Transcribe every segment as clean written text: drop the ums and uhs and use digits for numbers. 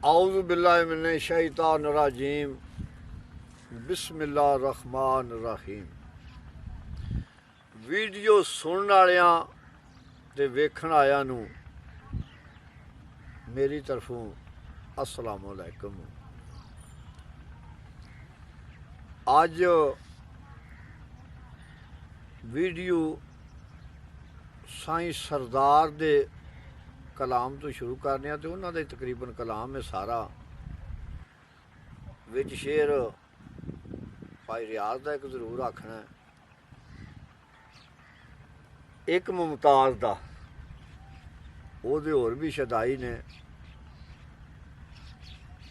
आऊज़ु बिल्लाहि मिनश शैतानिर रजीम बिस्मिल्लाहिर रहमानिर रहीम। वीडियो सुनने वालियां ते वेखण आयां नूं मेरी तरफों अस्सलाम वालेकुम। अज वीडियो साईं सरदार दे कलाम तो शुरू करने तो उन्होंने तकरीबन कलाम है सारा विच शेर भाई रियाज का एक जरूर आखना है, एक मुमताज़ का वो होर भी शदाई ने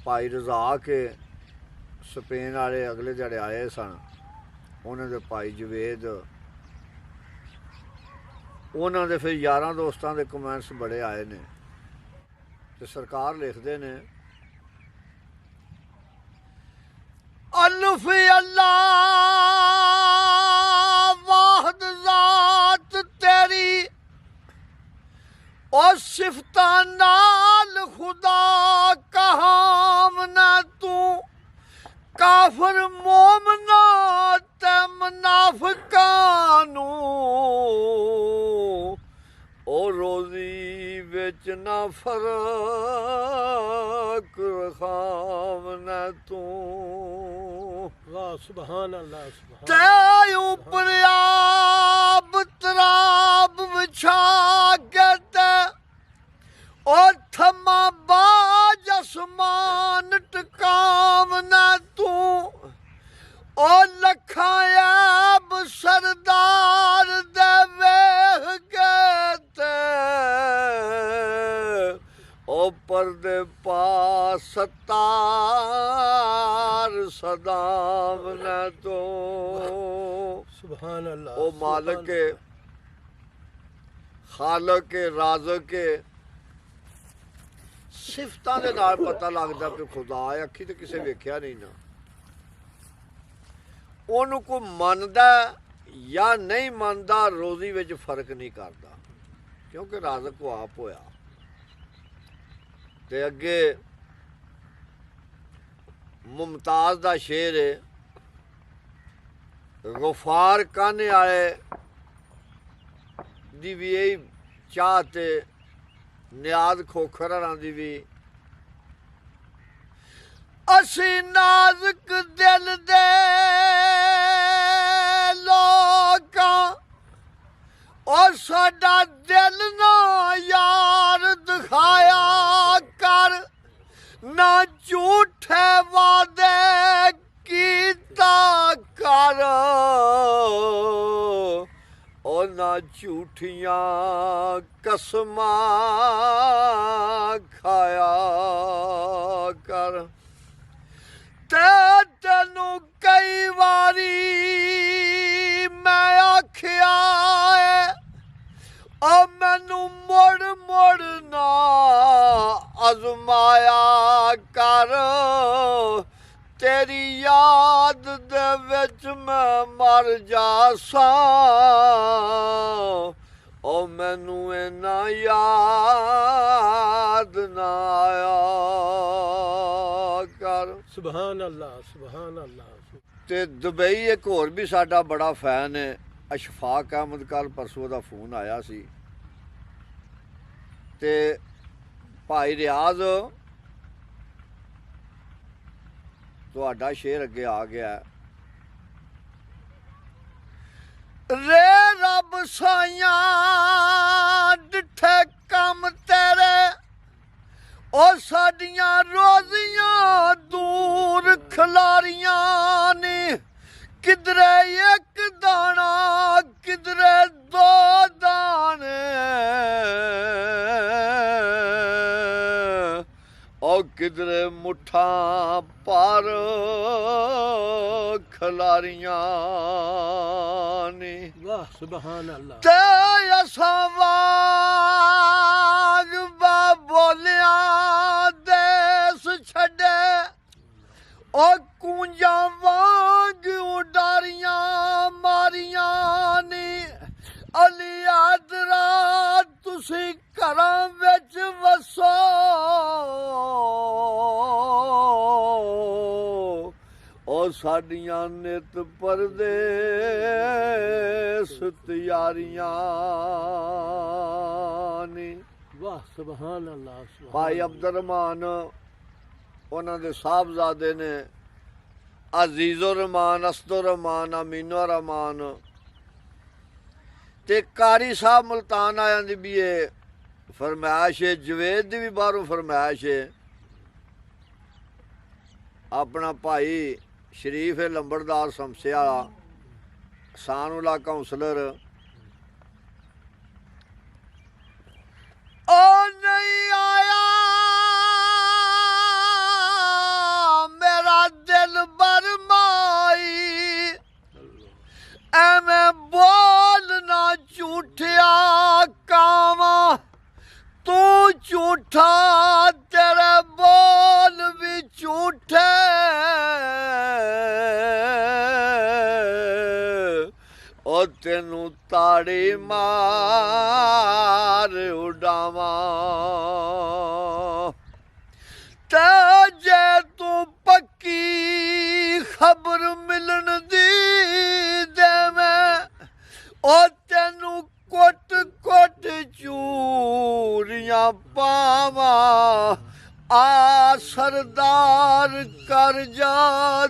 भाई रजा के स्पेन वाले अगले दिहाड़े आए सन, उन्होंने भाई जवेद उन्होंने फिर यारां दोस्तों के कमेंट्स बड़े आए ने तो सरकार लिखते ने अल्फ अल्लाह वाहद ज़ात तेरी और सिफता नाल खुदा कहाम न तू काफर मोमना ते मुनाफिकानू ओ रोज़ी विच ना फर्क रखाम न तू। वाह सुभान अल्लाह सुभान। ते ऊपर आब तराब बिछा के ते ओ थमा बाज आसमान टकाम न तू ओ लखायाब सरदार दे वेख के ते ओ पर्दे पास सतार सदाम न तो। सुभान अल्लाह। ओ मालिक के खालिक के राज़िक के सिफतां दे नाल पता लगदा कि खुदा है, अखी ते किसे वेख्या नहीं ना। ਉਹਨੂੰ ਕੋਈ ਮੰਨਦਾ ਜਾਂ ਨਹੀਂ ਮੰਨਦਾ ਰੋਜ਼ੀ ਵਿੱਚ ਫਰਕ ਨਹੀਂ ਕਰਦਾ, ਕਿਉਂਕਿ ਰਾਜ਼ਕ ਉਹ ਆਪ ਹੋਇਆ। ਤੇ ਅੱਗੇ ਮੁਮਤਾਜ਼ ਦਾ ਸ਼ੇਰ ਹੈ, ਗਫਾਰ ਕਾਨੇ ਵਾਲੇ ਦੀ ਵੀ ਇਹ ਚਾਹ ਤੇ ਨਿਆਜ਼ ਖੋਖਰਾਂ ਦੀ ਵੀ ਅਸੀਂ ਨਾਜ਼ੁਕ ਦਿਲ ਦੇ ਲੋਕਾਂ ਔਰ ਸਾਡਾ ਦਿਲ ਨਾ ਯਾਰ ਦਿਖਾਇਆ ਕਰ, ਨਾ ਝੂਠੇ ਵਾਅਦੇ ਕੀਤਾ ਕਰ ਔਰ ਨਾ ਝੂਠੀਆਂ ਕਸਮਾਂ ਖਾਇਆ ਕਰ। ਤੇ ਤੈਨੂੰ ਕਈ ਵਾਰੀ ਮੈਂ ਆਖਿਆ ਏ ਓ ਮੈਨੂੰ ਮੁੜ ਮੁੜ ਨਾ ਅਜ਼ਮਾਇਆ ਕਰ, ਤੇਰੀ ਯਾਦ ਦੇ ਵਿੱਚ ਮੈਂ ਮਰ ਜਾਸਾਂ ਓ ਮੈਨੂੰ ਇੰਨਾ ਯਾਦ ਨਾ ਆਇਆ ਕਰ। सुभान अल्लाह सुभान अल्लाह। ਤੇ ਦੁਬਈ ਇੱਕ ਹੋਰ ਵੀ ਸਾਡਾ ਬੜਾ ਫੈਨ ਹੈ ਅਸ਼ਫਾਕ ਅਹਿਮਦ, ਕੱਲ੍ਹ ਪਰਸੋਂ ਦਾ ਫੋਨ ਆਇਆ ਸੀ ਤੇ ਭਾਈ ਰਿਆਜ਼ ਤੁਹਾਡਾ ਸ਼ੇਰ ਅੱਗੇ ਆ ਗਿਆ। ਰੇ ਰੱਬ ਸਾਈਆਂ ਡਿੱਠੇ ਕੰਮ ਤੇਰੇ ਉਹ ਸਾਡੀਆਂ ਰੋਜ਼ੀਆਂ ਦੂਰ ਖਲਾਰੀਆਂ ਨੇ, ਕਿਧਰੇ ਇੱਕ ਦਾਣਾ ਕਿਧਰੇ ਦੋ ਦਾਣੇ ਉਹ ਕਿਧਰੇ ਮੁੱਠਾਂ ਪਰ ਖਲਾਰੀਆਂ ਨੇ। वाह सुभान अल्लाह। ਤੇ ਅਸਾਂ ਵਾਗ ਬਾ ਬੋਲਿਆਂ ਦੇਸ ਛੱਡੇ ਉਹ ਕੂੰਜਾਂ ਵਾਂਗ ਉਡਾਰੀਆਂ ਮਾਰੀਆਂ ਨੇ। ਅਲੀ ਆਦਰਾ ਤੁਸੀਂ ਘਰਾਂ ਵਿੱਚ ਵਸੋ साडियां नित परदेस तियारियां ने। वाह सुभान अल्लाह सुभान भाई अब्दुल रहमान उन्हां दे साहबजादे ने अजीजुर रहमान, असदुर रहमान, अमीनुर रहमान ते कारी साहब मुल्तान आया दी भी है फरमाइश है, जवेद दी भी बाहरों फरमाइश है। अपना भाई शरीफ है लंबड़दार समसे वाला सानुला काउंसलर ओ नहीं आया मेरा दिल बरमाई एवें बोलना झूठिया कावा तू झूठा तेरे बोल भी झूठे ओ तेनू ताड़ी मार उड़ावा ते जे तू पक्की खबर मिलन दी देवें ओ तेनू कोट कोट चूरियां पावा आ सरदार कर जा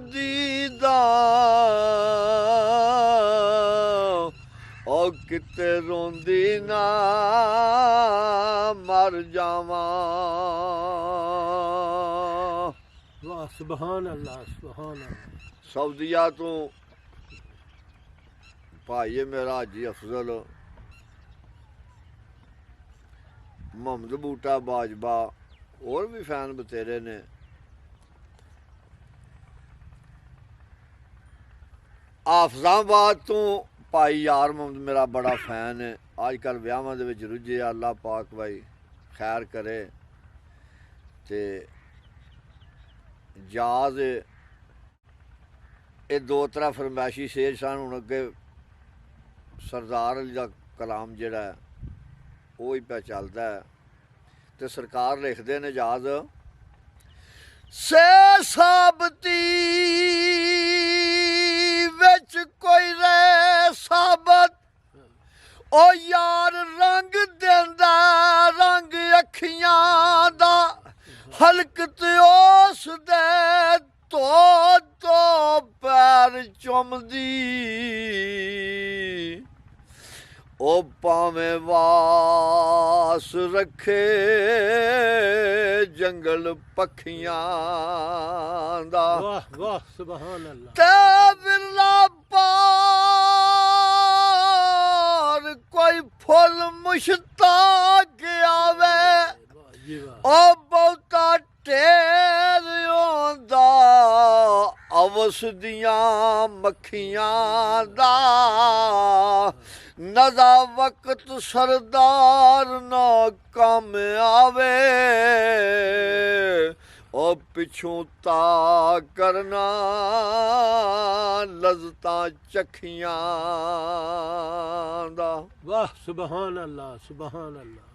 दीदा ओ किते रोंदी ना मर जावा। वाह सुभान अल्लाह सुभान अल्लाह। सऊदिया तो भाई है मेरा हाजी अफजल मोहम्मद बूटा बाजबा और भी फैन बतेरे ने। हाफजाबाद तो भाई यार मोहम्मद मेरा बड़ा फैन है। अजकल ब्याहां दे विच रुझे अल्लाह पाक भाई खैर करे ते जाज ये दो त्रै फरमैशी शेर सन। हुण अगे सरदार अली दा कलाम जिहड़ा है वो ही पे चलदा है ते सरकार लिखदे ने जाज से साबती विच कोई रे साबत ओ यार रंग देंदा रंग अखियां दा हलकत उस दे तो पैर चुमदी ओ भावें वास रखे जंगल पखियां दा। वाह वाह सुभान अल्लाह। ते बिरला पार कोई फुल मुश्ताक आवे जी वाह ओ बहुता ढेर होंदा अवस दियां मक्खियां दा। नज़ा वक्त सरदार ना कम आवे ओ पिछों ता करना लज़्ज़तां चखियां दा। वाह सुभान अल्लाह सुभान अल्लाह।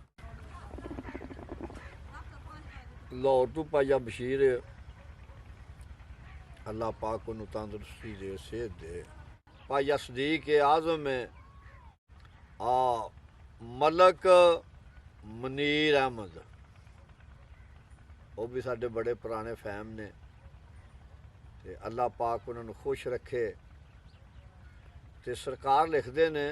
लाहौर तो पाया बशीर अल्लाह पाक को तंदुरुस्ती दे सेहत दे। पाया सदीक आज़म है मलक मनीर अहमद वो भी साढ़े बड़े पुराने फैम ने ते अल्लाह पाक उन्होंने खुश रखे। ते सरकार लिखते ने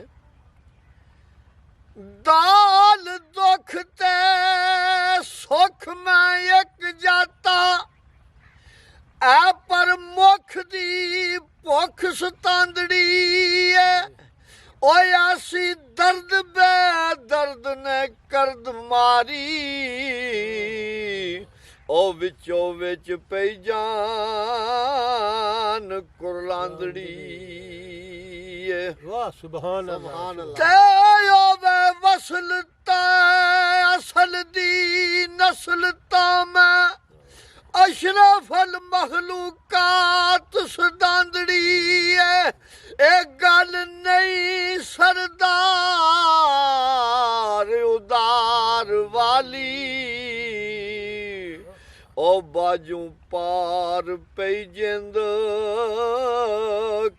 दाल दुख ते सुख मैं एक जाता ऐ पर मुख दी भुख सतांदड़ी है ओ ऐसी दर्द बे दर्द ने करद मारी ओ विचों विच पई जान कुरलांदड़ी वाह सुभान अल्लाह। ते ओवे वसल ता असल दी नस्ल ता मैं अशरफल मखलूकात सदांदड़ी है ए गल नहीं सरदार उदार वाली ਉਹ ਬਾਜੂ ਪਾਰ ਪਈ ਜਿੰਦ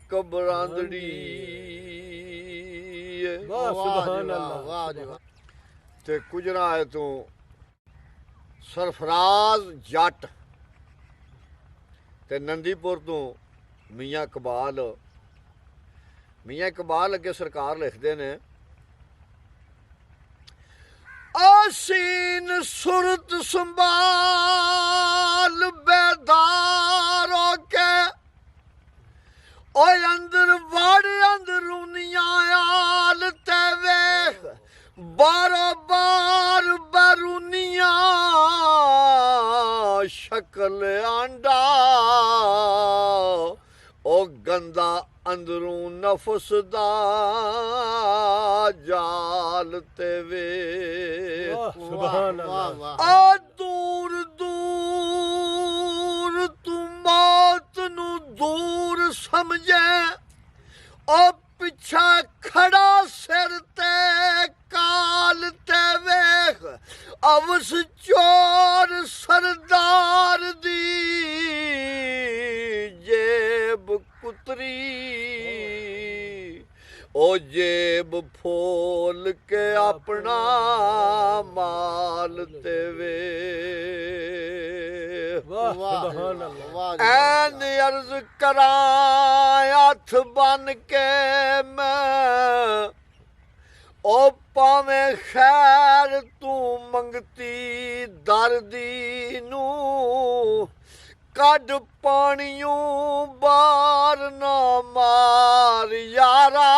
ਕਬਰਾਂਦੜੀ वाह सुभान अल्लाह वाह जी वाह ਤੇ ਕੁਜਰਾ ਹੈ ਤੂੰ ਸਰਫਰਾਜ਼ ਜੱਟ ਤੇ ਨੰਦੀਪੁਰ ਤੋਂ ਮੀਆਂ ਇਕਬਾਲ ਅੱਗੇ ਸਰਕਾਰ ਲਿਖਦੇ ਨੇ ਆਸੀਨ ਸੁਰਤ ਸੰਭਾਲ ਬੇਦਾਰ ਹੋ ਕੇ ਓਏ ਅੰਦਰ ਵੜ ਅੰਦਰੂਨੀਆਂ ਆਲ ਤੇ ਵੇਖ ਬਾਰ ਬਰੂਨੀਆਂ ਸ਼ਕਲ ਆਂਡਾ ਉਹ ਗੰਦਾ ਅੰਦਰੋਂ ਨਫਸ ਦਾ ਜਾਲ ਤੇ ਵੇ वाह सुभान वाह अल्लाह वाह ਆ ਦੂਰ ਦੂਰ ਤੂੰ ਮੌਤ ਨੂੰ ਦੂਰ ਸਮਝੇ ਉਹ ਪਿੱਛਾ ਖੜਾ ਸਿਰ ਤੇ ਕਾਲ ਤੇ ਵੇਖ ਅਵਸ ਚੋਰ ਸਰਦਾਰ ਦੀ ਜੇਬ ਕੁਤਰੀ ਉਹ ਜੇਬ ਫੋਲ ਕੇ ਆਪਣਾ ਮਾਲ ਤੇ ਵੇ वाह वाह सुभान अल्लाह वाह जी ਐਨ ਅਰਜ਼ ਕਰਾਂ ਹੱਥ ਬਨ ਕੇ ਮੈਂ ਉਹ ਭਾਵੇਂ ਖੈਰ ਤੂੰ ਮੰਗਤੀ ਦਰਦੀ ਨੂੰ ਕੱਢ ਪਾਣੀਓ ਬਾਰ ਨਾ ਮਾਰ ਯਾਰਾ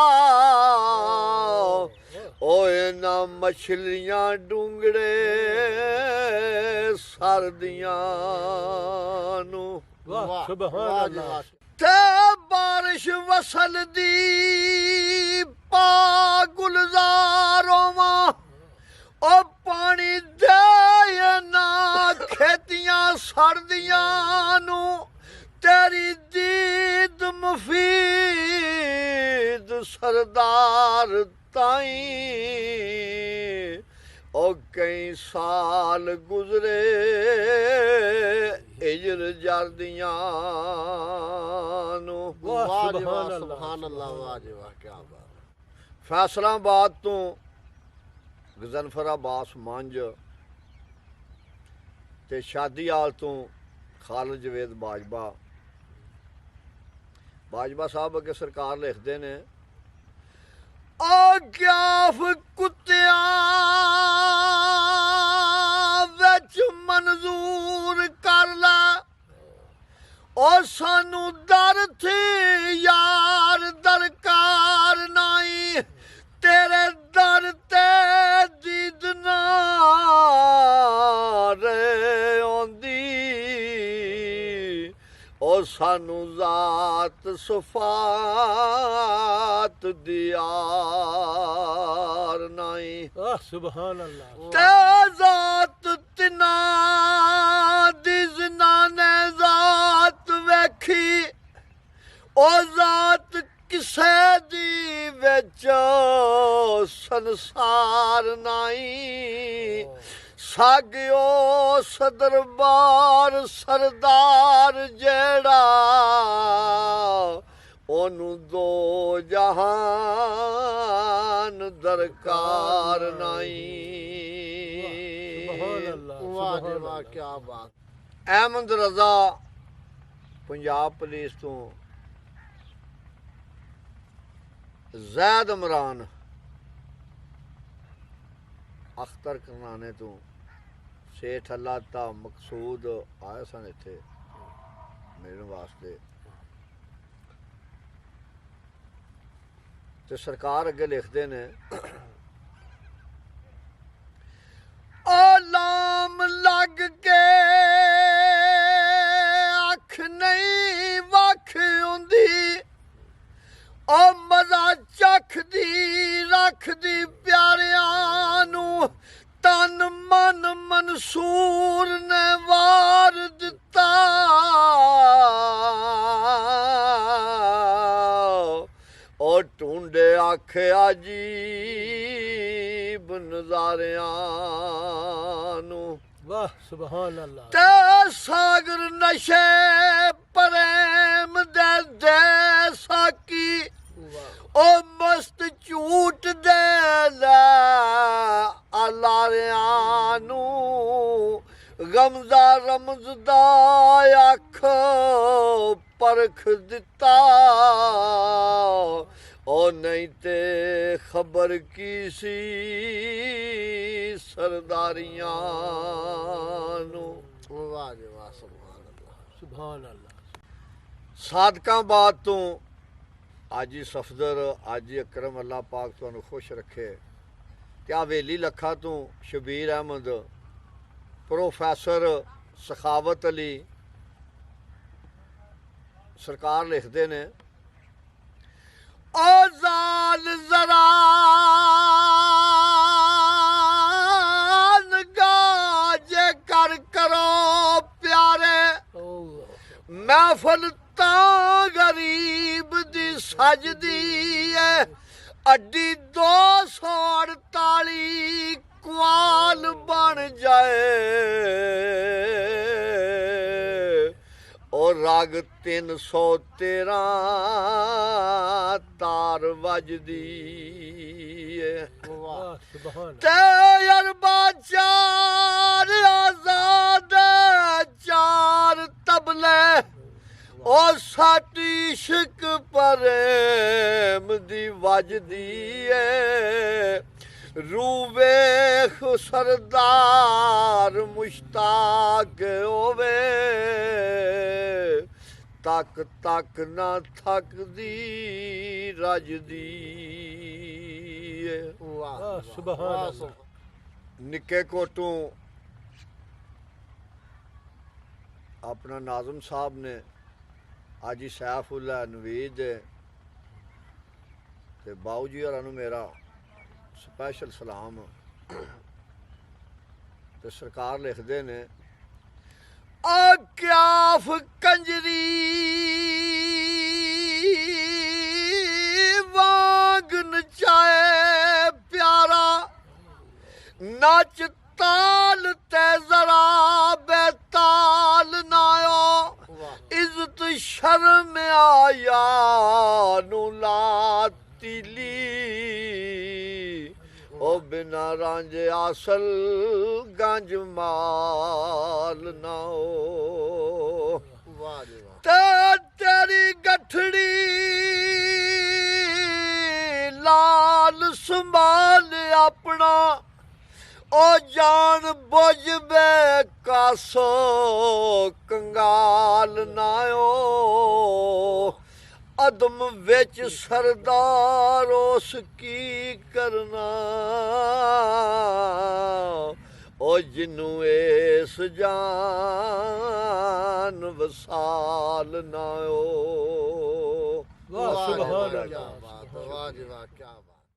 ਓਏ ਨਾ ਮਛਲੀਆਂ ਡੂੰਗੜੇ ਸਰਦੀਆਂ ਨੂੰ वाह वाह सुभान वाह जी अल्लाह वाह ਤੇ ਬਾਰਿਸ਼ ਵਸਲ ਦੀ ਪਾ ਗੁਲਜ਼ਾਰੋਂ ਉਹ ਪਾਣੀ ਦੇ ਨਾ ਖੇਤੀਆਂ ਸੜਦੀਆਂ ਨੂੰ ਤੇਰੀ ਦੀਦ ਮੁਫੀਦ ਸਰਦਾਰ ਤਾਈ ਉਹ ਕਈ ਸਾਲ ਗੁਜ਼ਰੇ ਹਿਜਰ ਜਰਦੀਆਂ ਨੂੰ वाह वाह जी सुभान वाह अल्लाह सुभान अल्लाह वाह जी वाह क्या बात ਫੈਸਲਾਬਾਦ ਤੋਂ ਗਜ਼ਨਫਰ ਅਬਾਸ ਮੰਝ ਤੇ ਸ਼ਾਦੀਆਲ ਤੋਂ ਖਾਲਦ ਜਵੇਦ ਬਾਜਵਾ ਸਾਹਿਬ ਅੱਗੇ ਸਰਕਾਰ ਲਿਖਦੇ ਨੇ ਆਗਿਆਫ ਕੁੱਤਿਆਂ ਵਿੱਚ ਮਨਜ਼ੂਰ ਕਰ ਲੈ ਉਹ ਸਾਨੂੰ ਦਰ ਥੀ ਯਾਰ ਦਰਕਾਰ ਨਹੀਂ ਤੇਰੇ ਦਰ ਤੇ ਦੀਦ ਨਾ ਰੇ ਆਉਂਦੀ ਉਹ ਸਾਨੂੰ ਜ਼ਾਤ ਸੁਫਾਤ ਦਿਆਰ ਨਹੀਂ वाह सुभान अल्लाह ਤੇ ਜ਼ਾਤ ਤਿਨਾ ਦੀ ਜ਼ਨਾਨੇ ਜ਼ਾਤ ਵੇਖੀ ਉਹ ਜ਼ਾਤ ਕਿਸੇ ਦੀ ਵਿੱਚ ਸੰਸਾਰ ਨਹੀਂ ਸਾਗਿਓ ਸਦਰਬਾਰ ਸਰਦਾਰ ਜਿਹੜਾ ਉਹਨੂੰ ਦੋ ਜਹਾਨ ਦਰਕਾਰ ਨਹੀਂ सुभान अल्लाह वाह जी सुभान वाह अल्लाह क्या बात ਅਹਿਮਦ ਰਜ਼ਾ ਪੰਜਾਬ ਪੁਲਿਸ ਤੋਂ ਜ਼ੈਦ ਇਮਰਾਨ ਅਖਤਰ ਕਰਨਾਨੇ ਤੋਂ ਸੇਠ ਅੱਲਾ ਤਾ ਮਕਸੂਦ ਆਏ ਸਨ ਇੱਥੇ ਮਿਲਣ ਵਾਸਤੇ ਤੇ ਸਰਕਾਰ ਅੱਗੇ ਲਿਖਦੇ ਨੇ ਆਲਾਮ ਲੱਗ ਕੇ ਅੱਖ ਨਹੀਂ ਵਖ ਹੁੰਦੀ ਉਹ ਮਜ਼ਾ ਚੱਖਦੀ ਰੱਖਦੀ ਪਿਆਰਿਆਂ ਨੂੰ ਤਨ ਮਨ ਮਨਸੂਰ ਨੇ ਵਾਰ ਦਿੱਤਾ ਉਹ ਟੁੰਡੇ ਆਖਿਆ ਅਜੀਬ ਨਜ਼ਾਰਿਆਂ ਨੂੰ वाह वाह सुभान अल्लाह ते सागर नशे प्रेम दे साकी वाह ओ मस्त झूठ दे अलारियां नू गमदा रमजदा अख परख दिता ओ नहीं ते खबर की सी सरदारियां नू वाह जी वाह सुभान अल्लाह सुभान अल्लाह सादकां बाद तो आज ही सफदर आज ही अकरम अल्लाह पाक तुहानू खुश रखे क्या हवेली लखा तो शबीर अहमद प्रोफैसर सखावत अली सरकार लिखते ने ओ जाल जरा गाजे कर करो प्यारे महफल तां गरीब दी सजदी है अड्डी 248 कुआल बन जाए और राग 313 तार वजदी है वाह सुभान ते अरबा 4 आजाद 4 तबले ओ साटी इश्क प्रेम दी वजदी है रूवेख सरदार मुश्ताक होवे तक तक ना थकदी रजदी है वाह वाह सुभान वाह अल्लाह निक्के कोटों अपना नाज़म साहब ने आज ही सैफुल्ला नवीद ते बाऊ जी होरां नूं मेरा स्पैशल सलाम ते सरकार लिखते ने क्याफ कंजरी वांग नचाए प्यारा नच ताल ते जरा बेताल नायो इज्जत शर्म आया नू लातीली ओ बिना रांझे असल गंज माल ना हो वाह जी वाह ते तेरी गठड़ी लाल संभाल अपना ओ जान बुझ बे कासो कंगाल नायो अदम विच सरदार उस की करना ओ जिन्नू इस जान वसाल नायो वाह वाह जी सुभान वाह, क्या अल्लाह बात है, वाह जी वाह क्या बात